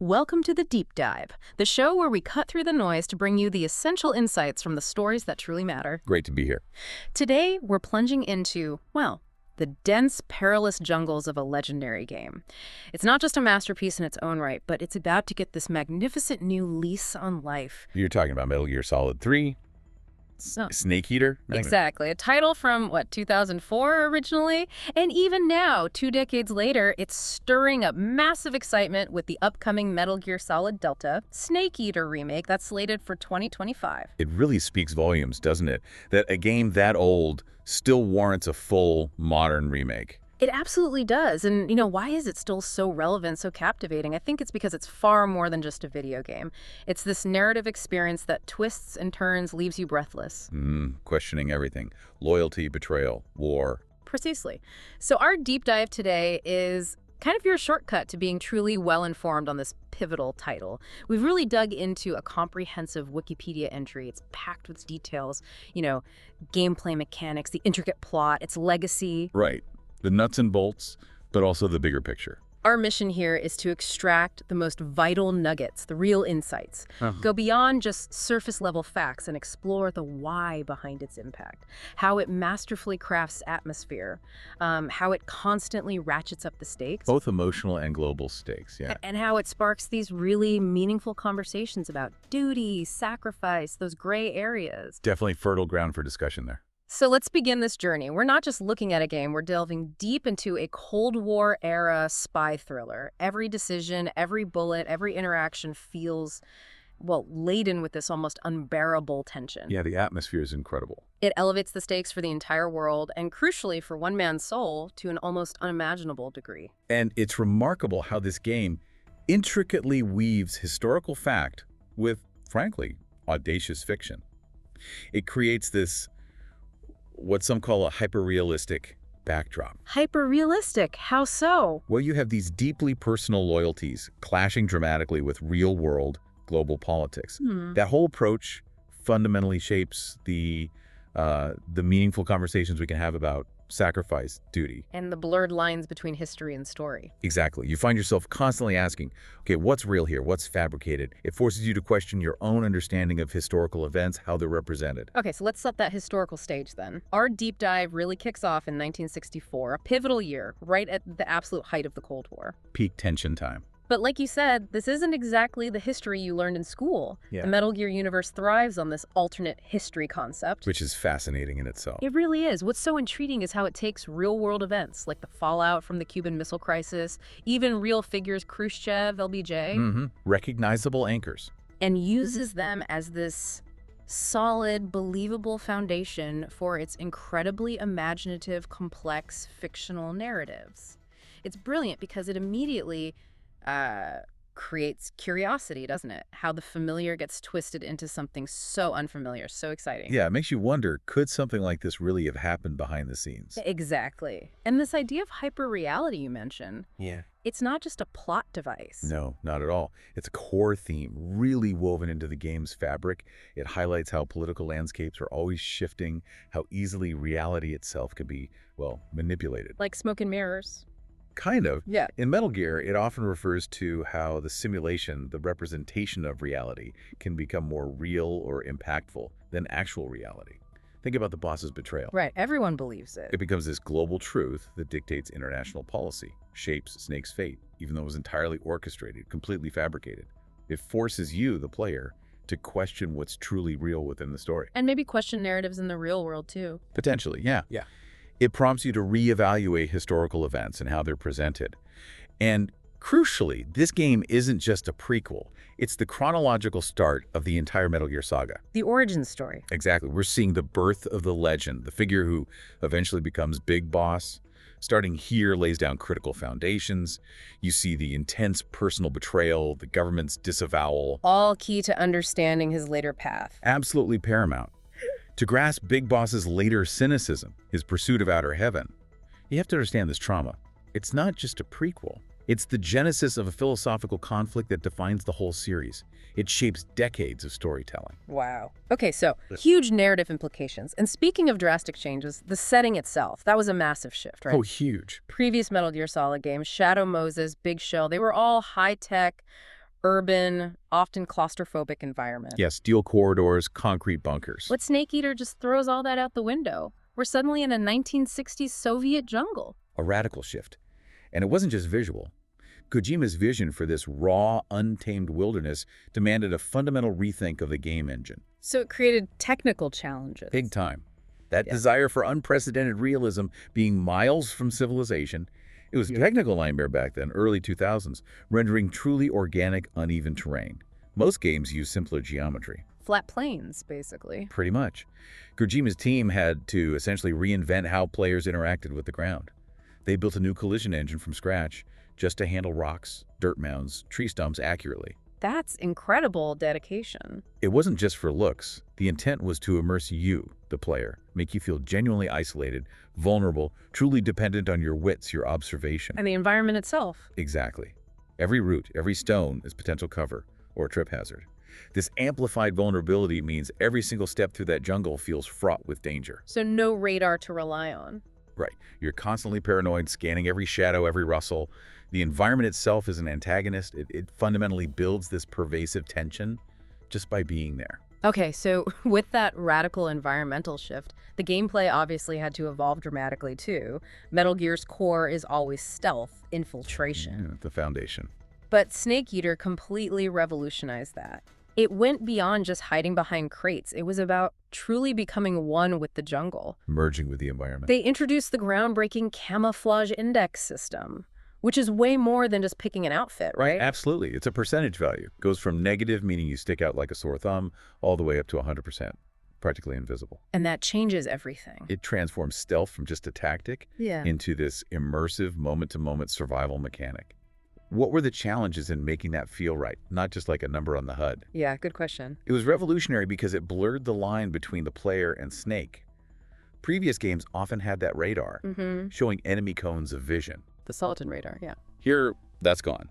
Welcome to the Deep Dive, the show where we cut through the noise to bring you the essential insights from the stories that truly matter. Great to be here. Today, we're plunging into, well, the dense, perilous jungles of a legendary game. It's not just a masterpiece in its own right, but it's about to get this magnificent new lease on life. You're talking about Metal Gear Solid 3, Snake Eater? Exactly. A title from, 2004 originally? And even now, 2 decades later, it's stirring up massive excitement with the upcoming Metal Gear Solid Delta Snake Eater remake that's slated for 2025. It really speaks volumes, doesn't it? That a game that old still warrants a full, modern remake. It absolutely does. And, why is it still so relevant, so captivating? I think it's because it's far more than just a video game. It's this narrative experience that twists and turns, leaves you breathless. Questioning everything. Loyalty, betrayal, war. Precisely. So our deep dive today is kind of your shortcut to being truly well-informed on this pivotal title. We've really dug into a comprehensive Wikipedia entry. It's packed with details, gameplay mechanics, the intricate plot, its legacy. Right. The nuts and bolts, but also the bigger picture. Our mission here is to extract the most vital nuggets, the real insights. Go beyond just surface-level facts and explore the why behind its impact, how it masterfully crafts atmosphere, how it constantly ratchets up the stakes. Both emotional and global stakes, yeah. And how it sparks these really meaningful conversations about duty, sacrifice, those gray areas. Definitely fertile ground for discussion there. So let's begin this journey. We're not just looking at a game, we're delving deep into a Cold War-era spy thriller. Every decision, every bullet, every interaction feels, laden with this almost unbearable tension. Yeah, the atmosphere is incredible. It elevates the stakes for the entire world, and crucially for one man's soul, to an almost unimaginable degree. And it's remarkable how this game intricately weaves historical fact with, frankly, audacious fiction. It creates this what some call a hyper-realistic backdrop. Hyper-realistic? How so? Well, you have these deeply personal loyalties clashing dramatically with real-world global politics. That whole approach fundamentally shapes the meaningful conversations we can have about sacrifice, duty. And the blurred lines between history and story. Exactly. You find yourself constantly asking, okay, what's real here? What's fabricated? It forces you to question your own understanding of historical events, how they're represented. Okay, so let's set that historical stage then. Our deep dive really kicks off in 1964, a pivotal year, right at the absolute height of the Cold War. Peak tension time. But like you said, this isn't exactly the history you learned in school. Yeah. The Metal Gear universe thrives on this alternate history concept. Which is fascinating in itself. It really is. What's so intriguing is how it takes real-world events, like the fallout from the Cuban Missile Crisis, even real figures Khrushchev, LBJ. Recognizable anchors. And uses them as this solid, believable foundation for its incredibly imaginative, complex, fictional narratives. It's brilliant because it immediately creates curiosity, doesn't it? How the familiar gets twisted into something so unfamiliar, so exciting. Yeah, it makes you wonder, could something like this really have happened behind the scenes? Exactly. And this idea of hyper-reality you mentioned, it's not just a plot device. No, not at all. It's a core theme, really woven into the game's fabric. It highlights how political landscapes are always shifting, how easily reality itself can be, manipulated. Like smoke and mirrors. Kind of. Yeah. In Metal Gear, it often refers to how the simulation, the representation of reality, can become more real or impactful than actual reality. Think about the boss's betrayal. Right. Everyone believes it. It becomes this global truth that dictates international policy, shapes Snake's fate, even though it was entirely orchestrated, completely fabricated. It forces you, the player, to question what's truly real within the story. And maybe question narratives in the real world, too. Potentially, yeah. It prompts you to reevaluate historical events and how they're presented. And crucially, this game isn't just a prequel. It's the chronological start of the entire Metal Gear saga. The origin story. Exactly. We're seeing the birth of the legend, the figure who eventually becomes Big Boss. Starting here lays down critical foundations. You see the intense personal betrayal, the government's disavowal. All key to understanding his later path. Absolutely paramount. To grasp Big Boss's later cynicism, his pursuit of outer heaven, you have to understand this trauma. It's not just a prequel. It's the genesis of a philosophical conflict that defines the whole series. It shapes decades of storytelling. Wow. Okay, so huge narrative implications. And speaking of drastic changes, the setting itself, that was a massive shift, right? Oh, huge. Previous Metal Gear Solid games, Shadow Moses, Big Shell, they were all high-tech, urban, often claustrophobic environment. Yeah, steel corridors, concrete bunkers. But Snake Eater just throws all that out the window. We're suddenly in a 1960s Soviet jungle. A radical shift. And it wasn't just visual. Kojima's vision for this raw, untamed wilderness demanded a fundamental rethink of the game engine. So it created technical challenges. Big time. That desire for unprecedented realism being miles from civilization, it was a technical nightmare back then, early 2000s, rendering truly organic, uneven terrain. Most games use simpler geometry. Flat plains, basically. Pretty much. Kojima's team had to essentially reinvent how players interacted with the ground. They built a new collision engine from scratch just to handle rocks, dirt mounds, tree stumps accurately. That's incredible dedication. It wasn't just for looks. The intent was to immerse you, the player, make you feel genuinely isolated, vulnerable, truly dependent on your wits, your observation. And the environment itself. Exactly. Every root, every stone is potential cover or a trip hazard. This amplified vulnerability means every single step through that jungle feels fraught with danger. So no radar to rely on. Right. You're constantly paranoid, scanning every shadow, every rustle. The environment itself is an antagonist. It fundamentally builds this pervasive tension just by being there. Okay, so with that radical environmental shift, the gameplay obviously had to evolve dramatically too. Metal Gear's core is always stealth, infiltration. Yeah, the foundation. But Snake Eater completely revolutionized that. It went beyond just hiding behind crates. It was about truly becoming one with the jungle. Merging with the environment. They introduced the groundbreaking camouflage index system, which is way more than just picking an outfit, right? Absolutely. It's a percentage value. Goes from negative, meaning you stick out like a sore thumb, all the way up to 100%, practically invisible. And that changes everything. It transforms stealth from just a tactic into this immersive, moment-to-moment survival mechanic. What were the challenges in making that feel right, not just like a number on the HUD? Yeah, good question. It was revolutionary because it blurred the line between the player and Snake. Previous games often had that radar, showing enemy cones of vision. The Sultan radar, yeah. Here, that's gone.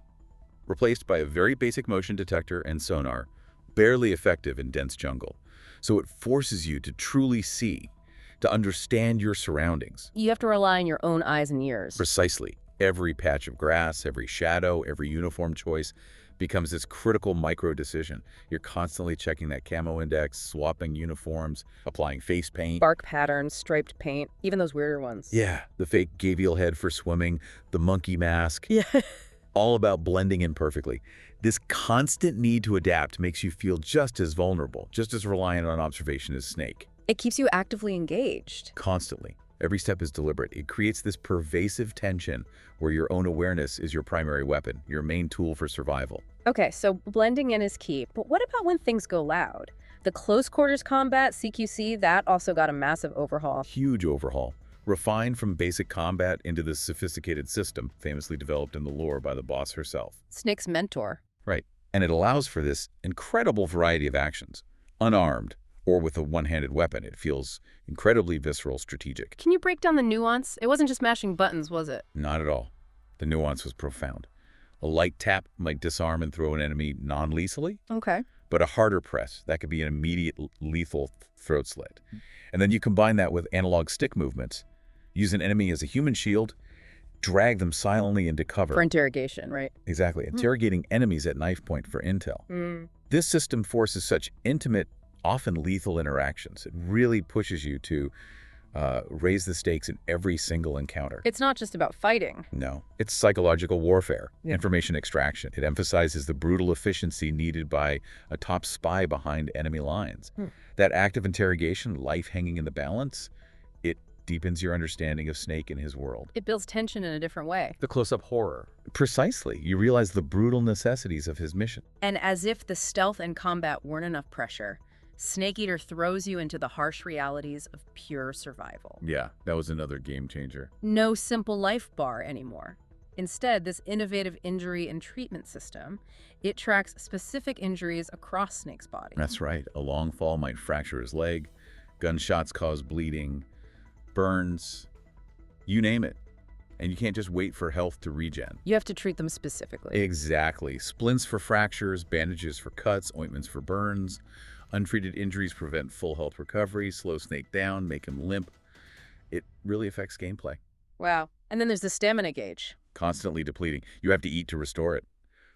Replaced by a very basic motion detector and sonar, barely effective in dense jungle. So it forces you to truly see, to understand your surroundings. You have to rely on your own eyes and ears. Precisely. Every patch of grass, every shadow, every uniform choice becomes this critical micro-decision. You're constantly checking that camo index, swapping uniforms, applying face paint. Bark patterns, striped paint, even those weirder ones. Yeah, the fake gavial head for swimming, the monkey mask. Yeah. All about blending in perfectly. This constant need to adapt makes you feel just as vulnerable, just as reliant on observation as Snake. It keeps you actively engaged. Constantly. Every step is deliberate. It creates this pervasive tension where your own awareness is your primary weapon, your main tool for survival. Okay, so blending in is key, but what about when things go loud? The close quarters combat, CQC, that also got a massive overhaul. Huge overhaul. Refined from basic combat into this sophisticated system, famously developed in the lore by the boss herself. Snake's mentor. Right. And it allows for this incredible variety of actions. Unarmed, or with a one-handed weapon. It feels incredibly visceral, strategic. Can you break down the nuance? It wasn't just mashing buttons, was it? Not at all. The nuance was profound. A light tap might disarm and throw an enemy non-lethally, Okay. but a harder press, that could be an immediate lethal throat slit. And then you combine that with analog stick movements. Use an enemy as a human shield, drag them silently into cover. For interrogation, right? Exactly. Interrogating enemies at knife point for intel. This system forces such intimate, often lethal interactions. It really pushes you to raise the stakes in every single encounter. It's not just about fighting. No, it's psychological warfare, information extraction. It emphasizes the brutal efficiency needed by a top spy behind enemy lines. That active interrogation, life hanging in the balance, it deepens your understanding of Snake and his world. It builds tension in a different way. The close-up horror. Precisely. You realize the brutal necessities of his mission. And as if the stealth and combat weren't enough pressure, Snake Eater throws you into the harsh realities of pure survival. Yeah, that was another game changer. No simple life bar anymore. Instead, this innovative injury and treatment system, it tracks specific injuries across Snake's body. That's right. A long fall might fracture his leg. Gunshots cause bleeding. Burns. You name it. And you can't just wait for health to regen. You have to treat them specifically. Exactly. Splints for fractures, bandages for cuts, ointments for burns. Untreated injuries prevent full health recovery, slow Snake down, make him limp. It really affects gameplay. Wow. And then there's the stamina gauge. Constantly depleting. You have to eat to restore it.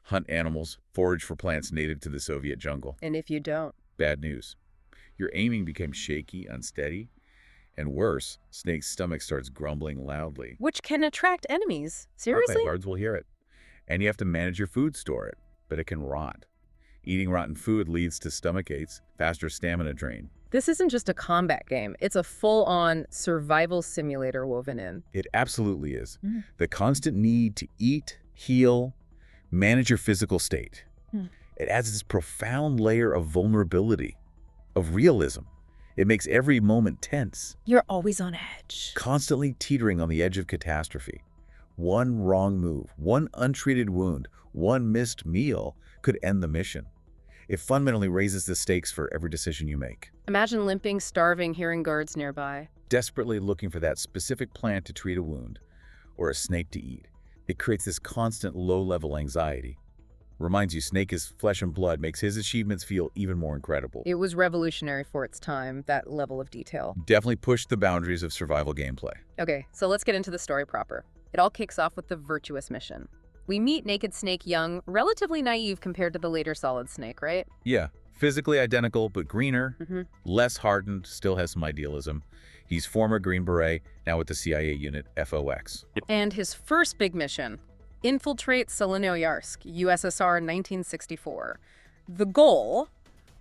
Hunt animals, forage for plants native to the Soviet jungle. And if you don't? Bad news. Your aiming becomes shaky, unsteady, and worse, Snake's stomach starts grumbling loudly. Which can attract enemies. Seriously? Guards will hear it. And you have to manage your food, store it, but it can rot. Eating rotten food leads to stomach aches, faster stamina drain. This isn't just a combat game. It's a full-on survival simulator woven in. It absolutely is. The constant need to eat, heal, manage your physical state. It adds this profound layer of vulnerability, of realism. It makes every moment tense. You're always on edge. Constantly teetering on the edge of catastrophe. One wrong move, one untreated wound, one missed meal could end the mission. It fundamentally raises the stakes for every decision you make. Imagine limping, starving, hearing guards nearby. Desperately looking for that specific plant to treat a wound, or a snake to eat. It creates this constant low-level anxiety. Reminds you Snake is flesh and blood, makes his achievements feel even more incredible. It was revolutionary for its time, that level of detail. Definitely pushed the boundaries of survival gameplay. Okay, so let's get into the story proper. It all kicks off with the virtuous mission. We meet Naked Snake young, relatively naive compared to the later Solid Snake, right? Yeah, physically identical, but greener, less hardened, still has some idealism. He's former Green Beret, now with the CIA unit FOX. And his first big mission, infiltrate Selenoyarsk, USSR 1964. The goal,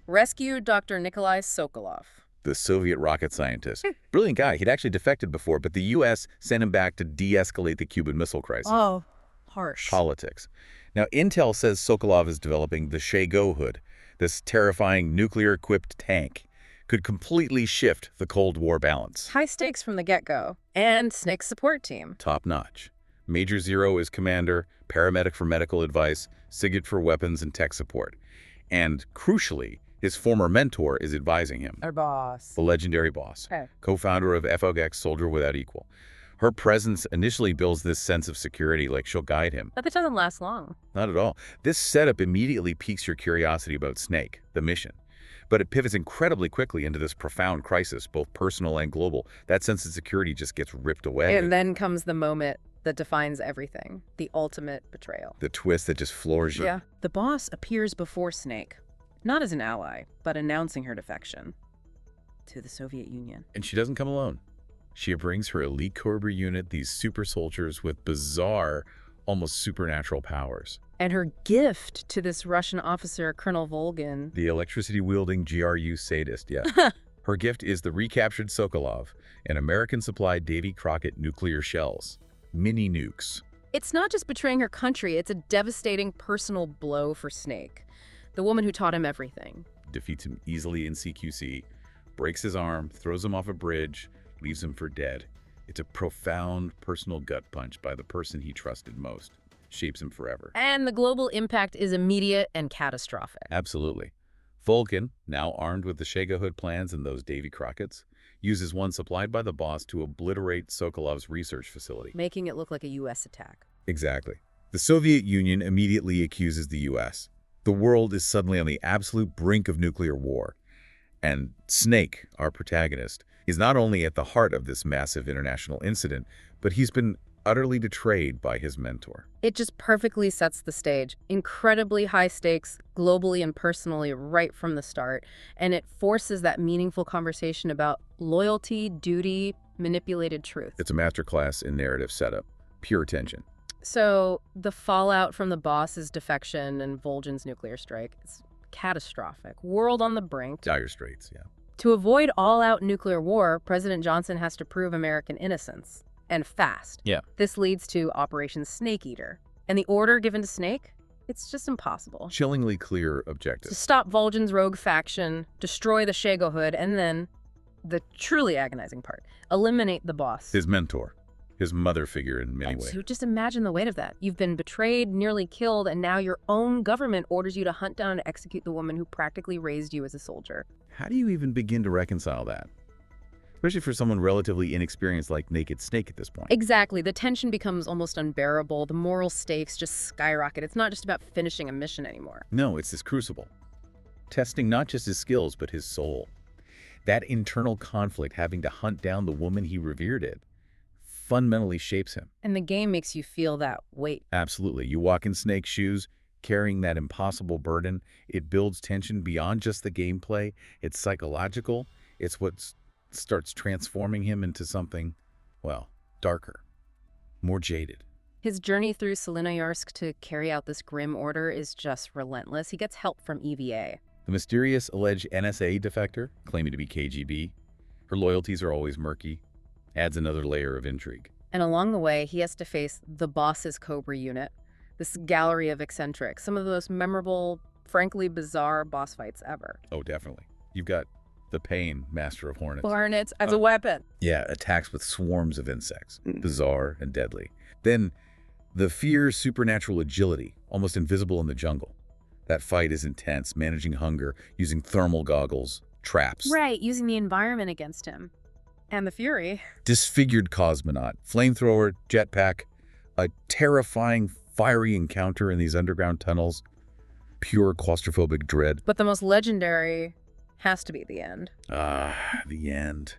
rescue Dr. Nikolai Sokolov. The Soviet rocket scientist. Brilliant guy. He'd actually defected before, but the U.S. sent him back to de-escalate the Cuban Missile Crisis. Oh, harsh. Politics. Now, Intel says Sokolov is developing the Shago Hood, this terrifying nuclear-equipped tank. Could completely shift the Cold War balance. High stakes from the get-go. And Snake's support team. Top-notch. Major Zero is commander, paramedic for medical advice, SIGINT for weapons and tech support. And, crucially, his former mentor is advising him. Our boss. The legendary boss. Okay. Co-founder of FOX, Soldier Without Equal. Her presence initially builds this sense of security, like she'll guide him. But it doesn't last long. Not at all. This setup immediately piques your curiosity about Snake, the mission. But it pivots incredibly quickly into this profound crisis, both personal and global. That sense of security just gets ripped away. And then comes the moment that defines everything. The ultimate betrayal. The twist that just floors you. Yeah. The boss appears before Snake. Not as an ally, but announcing her defection to the Soviet Union. And she doesn't come alone. She brings her elite Cobra unit, these super soldiers with bizarre, almost supernatural powers. And her gift to this Russian officer, Colonel Volgin. The electricity-wielding GRU sadist, yeah. Her gift is the recaptured Sokolov, an American-supplied Davy Crockett nuclear shells. Mini nukes. It's not just betraying her country, it's a devastating personal blow for Snake. The woman who taught him everything. Defeats him easily in CQC, breaks his arm, throws him off a bridge, leaves him for dead. It's a profound personal gut punch by the person he trusted most. Shapes him forever. And the global impact is immediate and catastrophic. Absolutely. Vulcan, now armed with the Shago Hood plans and those Davy Crockett's, uses one supplied by the boss to obliterate Sokolov's research facility. Making it look like a U.S. attack. Exactly. The Soviet Union immediately accuses the U.S. The world is suddenly on the absolute brink of nuclear war. And Snake, our protagonist, is not only at the heart of this massive international incident, but he's been utterly betrayed by his mentor. It just perfectly sets the stage. Incredibly high stakes, globally and personally, right from the start. And it forces that meaningful conversation about loyalty, duty, manipulated truth. It's a masterclass in narrative setup. Pure tension. So the fallout from the boss's defection and Volgin's nuclear strike, it's catastrophic. World on the brink. Dire straits, yeah. To avoid all-out nuclear war, President Johnson has to prove American innocence. And fast. Yeah. This leads to Operation Snake Eater. And the order given to Snake? It's just impossible. Chillingly clear To objectives. stop Volgin's rogue faction, destroy the Shago Hood, and then, the truly agonizing part, eliminate the boss. His mentor. His mother figure in many ways. So just imagine the weight of that. You've been betrayed, nearly killed, and now your own government orders you to hunt down and execute the woman who practically raised you as a soldier. How do you even begin to reconcile that? Especially for someone relatively inexperienced like Naked Snake at this point. Exactly. The tension becomes almost unbearable. The moral stakes just skyrocket. It's not just about finishing a mission anymore. No, it's this crucible. Testing not just his skills, but his soul. That internal conflict having to hunt down the woman he revered fundamentally shapes him. And the game makes you feel that weight. Absolutely. You walk in Snake's shoes, carrying that impossible burden. It builds tension beyond just the gameplay. It's psychological. It's what starts transforming him into something, well, darker, more jaded. His journey through Selinoyarsk to carry out this grim order is just relentless. He gets help from EVA. The mysterious alleged NSA defector, claiming to be KGB, her loyalties are always murky, adds another layer of intrigue. And along the way, he has to face the boss's Cobra unit, this gallery of eccentrics, some of the most memorable, frankly bizarre boss fights ever. Oh, definitely. You've got the Pain, Master of Hornets. Hornets as a weapon. Yeah, attacks with swarms of insects, bizarre and deadly. Then the Fear supernatural agility, almost invisible in the jungle. That fight is intense, managing hunger, using thermal goggles, traps. Right, using the environment against him. And the Fury. Disfigured cosmonaut, flamethrower, jetpack, a terrifying, fiery encounter in these underground tunnels, pure claustrophobic dread. But the most legendary has to be the end. The end.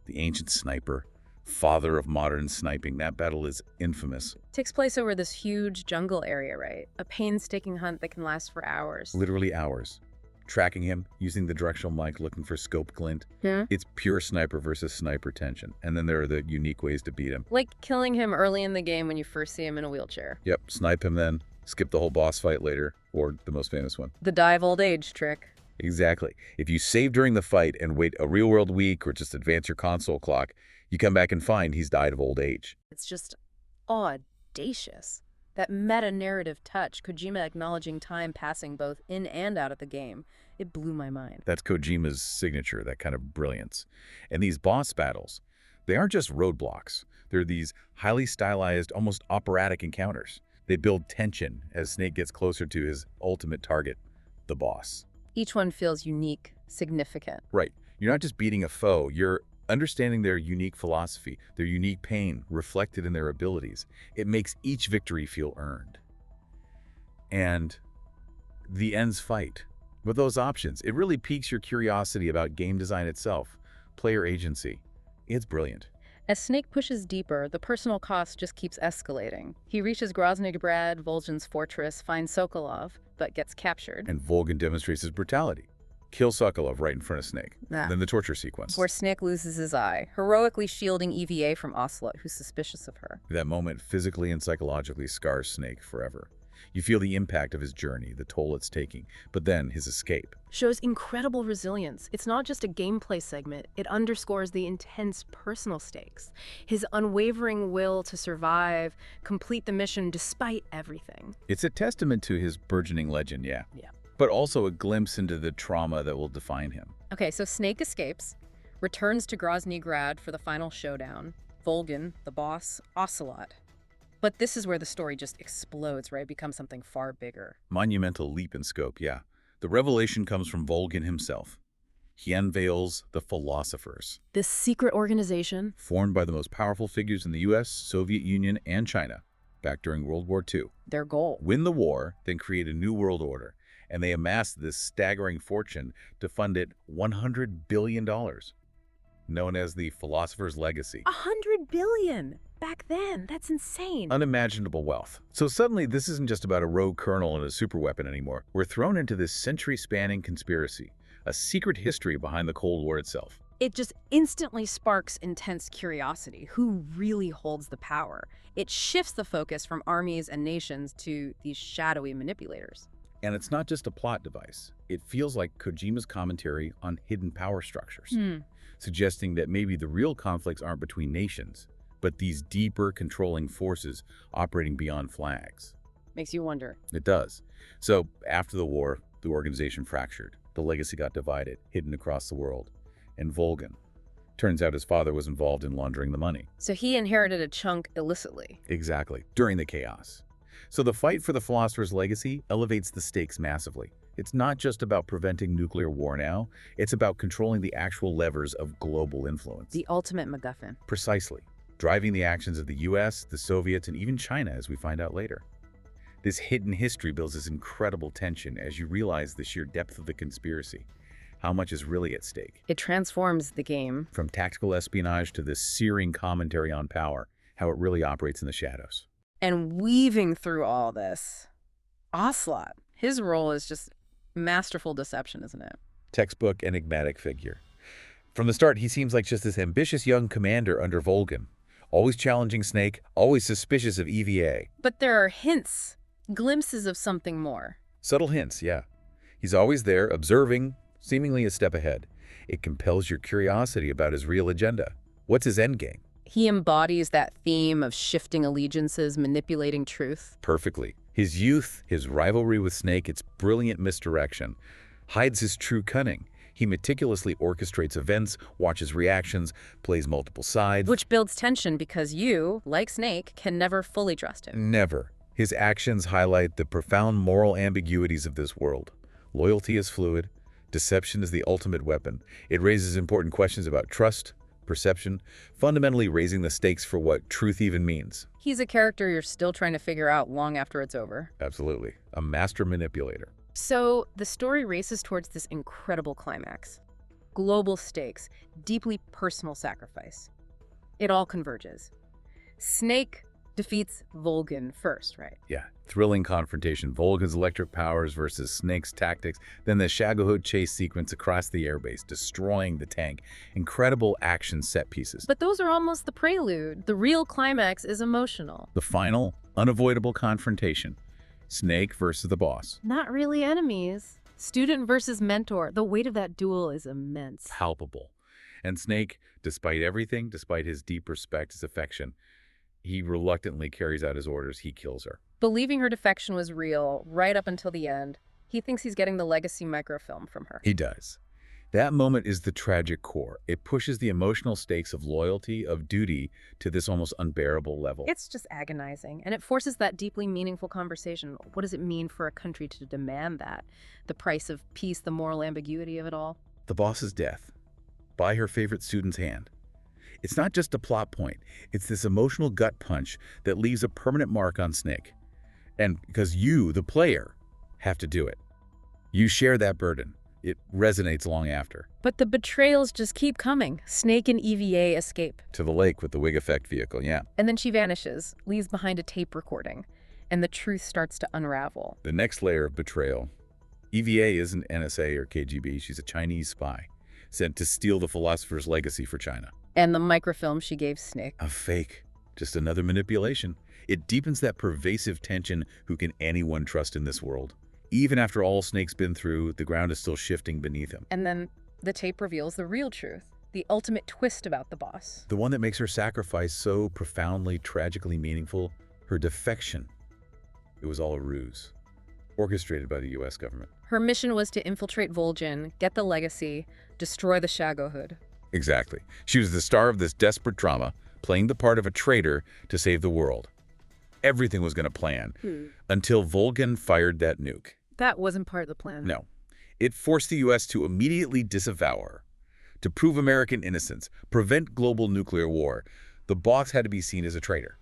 The ancient sniper, father of modern sniping. That battle is infamous. Takes place over this huge jungle area, right? A painstaking hunt that can last for hours. Literally hours. Tracking him, using the directional mic, looking for scope glint. Yeah. It's pure sniper versus sniper tension. And then there are the unique ways to beat him. Like killing him early in the game when you first see him in a wheelchair. Yep, snipe him then, skip the whole boss fight later, or the most famous one. The die of old age trick. Exactly. If you save during the fight and wait a real-world week or just advance your console clock, you come back and find he's died of old age. It's just audacious. That meta-narrative touch, Kojima acknowledging time passing both in and out of the game, it blew my mind. That's Kojima's signature, that kind of brilliance. And these boss battles, they aren't just roadblocks. They're these highly stylized, almost operatic encounters. They build tension as Snake gets closer to his ultimate target, the boss. Each one feels unique, significant. Right. You're not just beating a foe, you're understanding their unique philosophy, their unique pain reflected in their abilities. It makes each victory feel earned. And the end's fight. With those options, it really piques your curiosity about game design itself, player agency. It's brilliant. As Snake pushes deeper, the personal cost just keeps escalating. He reaches Grozny Grad, Vol'jin's fortress, finds Sokolov, but gets captured. And Volgin demonstrates his brutality. Kill Sokolov right in front of Snake. Then the torture sequence. Where Snake loses his eye, heroically shielding EVA from Ocelot, who's suspicious of her. That moment physically and psychologically scars Snake forever. You feel the impact of his journey, the toll it's taking, but then his escape. Shows incredible resilience. It's not just a gameplay segment. It underscores the intense personal stakes. His unwavering will to survive, complete the mission despite everything. It's a testament to his burgeoning legend, yeah. Yeah. But also a glimpse into the trauma that will define him. Okay, so Snake escapes, returns to Grozny Grad for the final showdown. Volgin, the boss, Ocelot. But this is where the story just explodes, right? It becomes something far bigger. Monumental leap in scope, yeah. The revelation comes from Volgin himself. He unveils the Philosophers. This secret organization, formed by the most powerful figures in the US, Soviet Union, and China, back during World War II. Their goal. Win the war, then create a new world order. And they amassed this staggering fortune to fund it $100 billion, known as the Philosopher's Legacy. $100 billion! Back then, that's insane. Unimaginable wealth. So suddenly, this isn't just about a rogue colonel and a superweapon anymore. We're thrown into this century-spanning conspiracy, a secret history behind the Cold War itself. It just instantly sparks intense curiosity. Who really holds the power? It shifts the focus from armies and nations to these shadowy manipulators. And it's not just a plot device. It feels like Kojima's commentary on hidden power structures, suggesting that maybe the real conflicts aren't between nations, but these deeper controlling forces operating beyond flags. Makes you wonder. It does. So after the war, the organization fractured. The legacy got divided, hidden across the world. And Volgin. Turns out his father was involved in laundering the money. So he inherited a chunk illicitly. Exactly, during the chaos. So the fight for the Philosopher's Legacy elevates the stakes massively. It's not just about preventing nuclear war now, it's about controlling the actual levers of global influence. The ultimate MacGuffin. Precisely. Driving the actions of the US, the Soviets, and even China, as we find out later. This hidden history builds this incredible tension as you realize the sheer depth of the conspiracy. How much is really at stake? It transforms the game. From tactical espionage to this searing commentary on power, how it really operates in the shadows. And weaving through all this, Ocelot. His role is just masterful deception, isn't it? Textbook enigmatic figure. From the start, he seems like just this ambitious young commander under Volgin. Always challenging Snake, always suspicious of EVA. But there are hints, glimpses of something more. Subtle hints, yeah. He's always there, observing, seemingly a step ahead. It compels your curiosity about his real agenda. What's his endgame? He embodies that theme of shifting allegiances, manipulating truth. Perfectly. His youth, his rivalry with Snake, its brilliant misdirection, hides his true cunning. He meticulously orchestrates events, watches reactions, plays multiple sides. Which builds tension because you, like Snake, can never fully trust him. Never. His actions highlight the profound moral ambiguities of this world. Loyalty is fluid. Deception is the ultimate weapon. It raises important questions about trust, perception, fundamentally raising the stakes for what truth even means. He's a character you're still trying to figure out long after it's over. Absolutely. A master manipulator. So the story races towards this incredible climax. Global stakes, deeply personal sacrifice. It all converges. Snake defeats Volgin first, right? Yeah, thrilling confrontation. Volgin's electric powers versus Snake's tactics. Then the Shagohood chase sequence across the airbase, destroying the tank. Incredible action set pieces. But those are almost the prelude. The real climax is emotional. The final, unavoidable confrontation. Snake versus the boss. Not really enemies. Student versus mentor. The weight of that duel is immense. Palpable. And Snake, despite everything, despite his deep respect, his affection, he reluctantly carries out his orders. He kills her. Believing her defection was real right up until the end, he thinks he's getting the legacy microfilm from her. He does. That moment is the tragic core. It pushes the emotional stakes of loyalty, of duty, to this almost unbearable level. It's just agonizing, and it forces that deeply meaningful conversation. What does it mean for a country to demand that? The price of peace, the moral ambiguity of it all? The boss's death, by her favorite student's hand. It's not just a plot point. It's this emotional gut punch that leaves a permanent mark on Snake. And because you, the player, have to do it. You share that burden. It resonates long after. But the betrayals just keep coming. Snake and EVA escape. To the lake with the wig effect vehicle, yeah. And then she vanishes, leaves behind a tape recording, and the truth starts to unravel. The next layer of betrayal. EVA isn't NSA or KGB. She's a Chinese spy sent to steal the philosopher's legacy for China. And the microfilm she gave Snake. A fake. Just another manipulation. It deepens that pervasive tension. Who can anyone trust in this world? Even after all Snake's been through, the ground is still shifting beneath him. And then the tape reveals the real truth, the ultimate twist about the boss. The one that makes her sacrifice so profoundly, tragically meaningful, her defection. It was all a ruse, orchestrated by the U.S. government. Her mission was to infiltrate Volgin, get the legacy, destroy the Shagohood. Exactly. She was the star of this desperate drama, playing the part of a traitor to save the world. Everything was going to plan, until Volgin fired that nuke. That wasn't part of the plan. No. It forced the U.S. to immediately disavow her. To prove American innocence, prevent global nuclear war, the boss had to be seen as a traitor.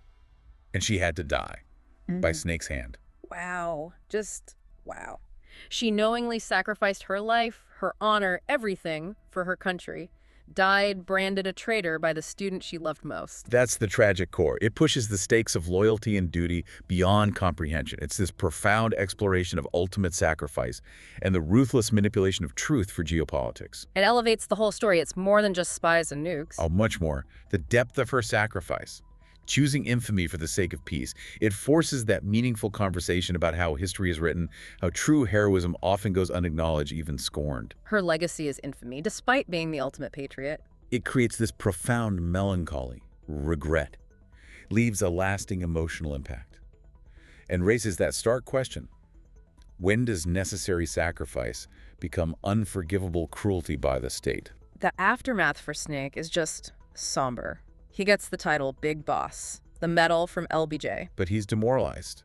And she had to die by Snake's hand. Wow. Just wow. She knowingly sacrificed her life, her honor, everything for her country. Died branded a traitor by the student she loved most. That's the tragic core. It pushes the stakes of loyalty and duty beyond comprehension. It's this profound exploration of ultimate sacrifice and the ruthless manipulation of truth for geopolitics. It elevates the whole story. It's more than just spies and nukes. Oh, much more. The depth of her sacrifice. Choosing infamy for the sake of peace. It forces that meaningful conversation about how history is written, how true heroism often goes unacknowledged, even scorned. Her legacy is infamy, despite being the ultimate patriot. It creates this profound melancholy, regret, leaves a lasting emotional impact, and raises that stark question. When does necessary sacrifice become unforgivable cruelty by the state? The aftermath for Snake is just somber. He gets the title Big Boss, the medal from LBJ. But he's demoralized.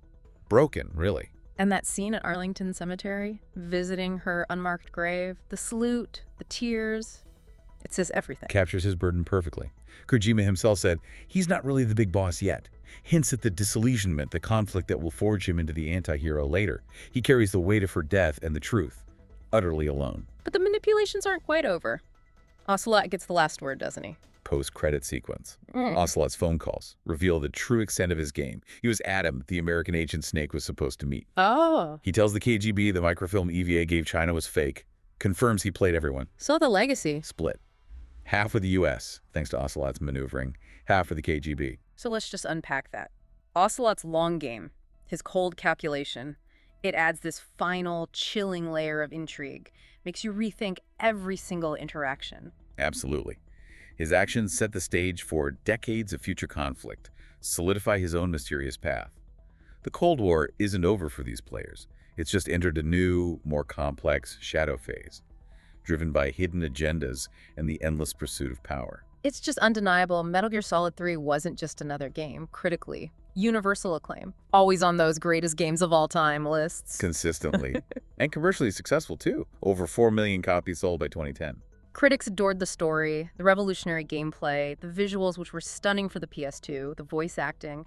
Broken, really. And that scene at Arlington Cemetery, visiting her unmarked grave, the salute, the tears, it says everything. Captures his burden perfectly. Kojima himself said, he's not really the big boss yet. Hints at the disillusionment, the conflict that will forge him into the anti-hero later. He carries the weight of her death and the truth, utterly alone. But the manipulations aren't quite over. Ocelot gets the last word, doesn't he? post-credit sequence. Mm. Ocelot's phone calls reveal the true extent of his game. He was Adam, the American agent Snake was supposed to meet. Oh. He tells the KGB the microfilm EVA gave China was fake, confirms he played everyone. So the legacy. Split. Half with the U.S., thanks to Ocelot's maneuvering, half with the KGB. So let's just unpack that. Ocelot's long game, his cold calculation, it adds this final, chilling layer of intrigue, makes you rethink every single interaction. Absolutely. His actions set the stage for decades of future conflict, solidify his own mysterious path. The Cold War isn't over for these players. It's just entered a new, more complex shadow phase, driven by hidden agendas and the endless pursuit of power. It's just undeniable Metal Gear Solid 3 wasn't just another game, critically. Universal acclaim. Always on those greatest games of all time lists. Consistently. And commercially successful, too. Over 4 million copies sold by 2010. Critics adored the story, the revolutionary gameplay, the visuals which were stunning for the PS2, the voice acting.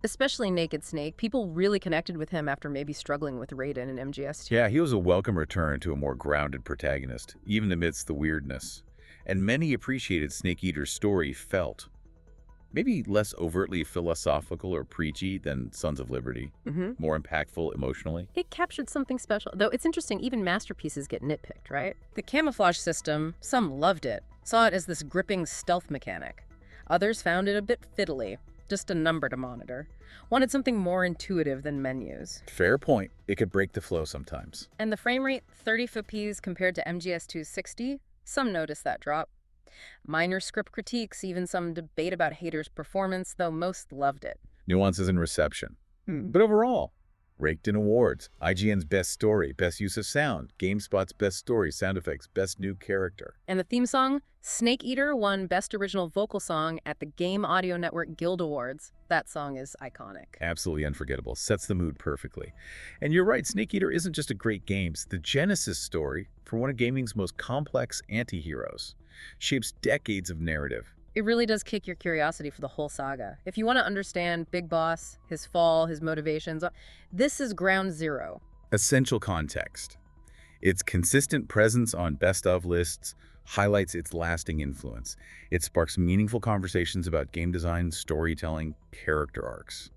Especially Naked Snake, people really connected with him after maybe struggling with Raiden and MGS2. Yeah, he was a welcome return to a more grounded protagonist, even amidst the weirdness. And many appreciated Snake Eater's story felt maybe less overtly philosophical or preachy than Sons of Liberty, more impactful emotionally. It captured something special, though it's interesting, even masterpieces get nitpicked, right? The camouflage system, some loved it, saw it as this gripping stealth mechanic. Others found it a bit fiddly, just a number to monitor. Wanted something more intuitive than menus. Fair point. It could break the flow sometimes. And the frame rate, 30 FPS compared to MGS2's 60, some noticed that drop. Minor script critiques, even some debate about haters' performance, though most loved it. Nuances in reception. But overall, raked in awards. IGN's Best Story, Best Use of Sound, GameSpot's Best Story, Sound Effects, Best New Character. And the theme song, Snake Eater won Best Original Vocal Song at the Game Audio Network Guild Awards. That song is iconic. Absolutely unforgettable. Sets the mood perfectly. And you're right, Snake Eater isn't just a great game. It's the genesis story for one of gaming's most complex anti-heroes. Shapes decades of narrative. It really does kick your curiosity for the whole saga. If you want to understand Big Boss, his fall, his motivations, this is ground zero. Essential context. Its consistent presence on best-of lists highlights its lasting influence. It sparks meaningful conversations about game design, storytelling, character arcs.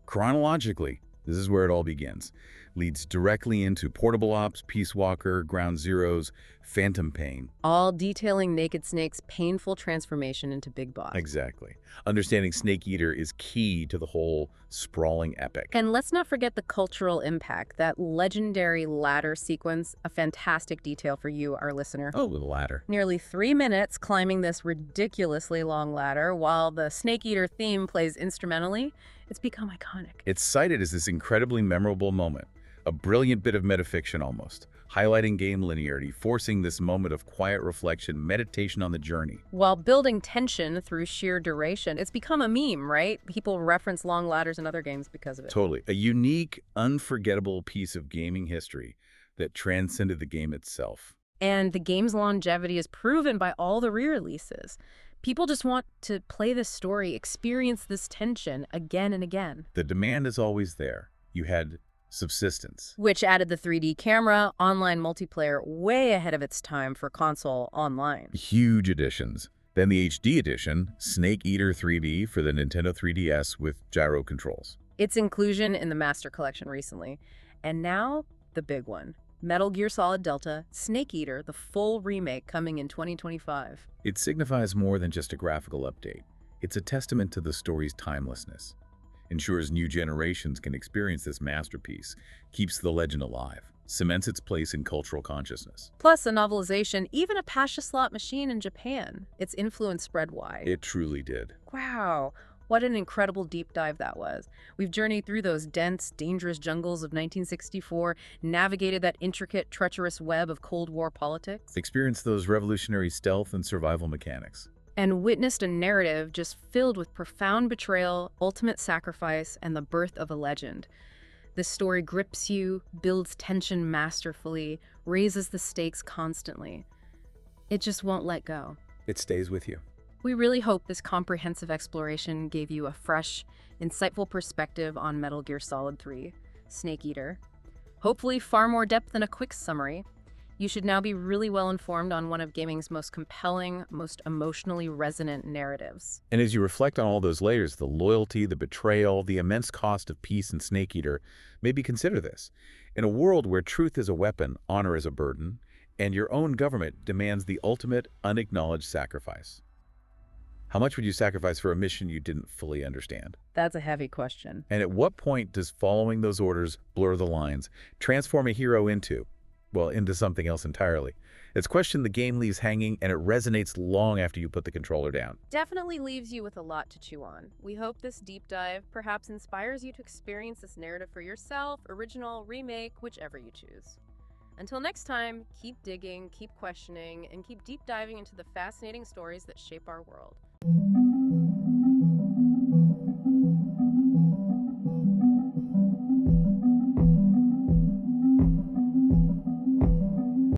Chronologically, this is where it all begins. Leads directly into Portable Ops, Peace Walker, Ground Zeroes, Phantom Pain. All detailing Naked Snake's painful transformation into Big Boss. Exactly. Understanding Snake Eater is key to the whole sprawling epic. And let's not forget the cultural impact. That legendary ladder sequence, a fantastic detail for you, our listener. Oh, the ladder. Nearly 3 minutes climbing this ridiculously long ladder while the Snake Eater theme plays instrumentally. It's become iconic. It's cited as this incredibly memorable moment. A brilliant bit of metafiction almost, highlighting game linearity, forcing this moment of quiet reflection, meditation on the journey. While building tension through sheer duration, it's become a meme, right? People reference long ladders in other games because of it. Totally. A unique, unforgettable piece of gaming history that transcended the game itself. And the game's longevity is proven by all the re-releases. People just want to play this story, experience this tension again and again. The demand is always there. You had subsistence, which added the 3D camera, online multiplayer way ahead of its time for console online. Huge additions. Then the HD edition, Snake Eater 3D for the Nintendo 3DS with gyro controls. Its inclusion in the Master Collection recently. And now, the big one. Metal Gear Solid Delta, Snake Eater, the full remake coming in 2025. It signifies more than just a graphical update. It's a testament to the story's timelessness. Ensures new generations can experience this masterpiece, keeps the legend alive, cements its place in cultural consciousness. Plus a novelization, even a Pasha slot machine in Japan. Its influence spread wide. It truly did. Wow, what an incredible deep dive that was. We've journeyed through those dense, dangerous jungles of 1964, navigated that intricate, treacherous web of Cold War politics. Experienced those revolutionary stealth and survival mechanics. And witnessed a narrative just filled with profound betrayal, ultimate sacrifice, and the birth of a legend. This story grips you, builds tension masterfully, raises the stakes constantly. It just won't let go. It stays with you. We really hope this comprehensive exploration gave you a fresh, insightful perspective on Metal Gear Solid 3, Snake Eater. Hopefully far more depth than a quick summary. You should now be really well informed on one of gaming's most compelling, most emotionally resonant narratives. And as you reflect on all those layers, the loyalty, the betrayal, the immense cost of peace and Snake Eater, maybe consider this. In a world where truth is a weapon, honor is a burden, and your own government demands the ultimate unacknowledged sacrifice, how much would you sacrifice for a mission you didn't fully understand? That's a heavy question. And at what point does following those orders blur the lines, transform a hero into something else entirely? It's a question the game leaves hanging, and it resonates long after you put the controller down. Definitely leaves you with a lot to chew on. We hope this deep dive perhaps inspires you to experience this narrative for yourself, original, remake, whichever you choose. Until next time, keep digging, keep questioning, and keep deep diving into the fascinating stories that shape our world.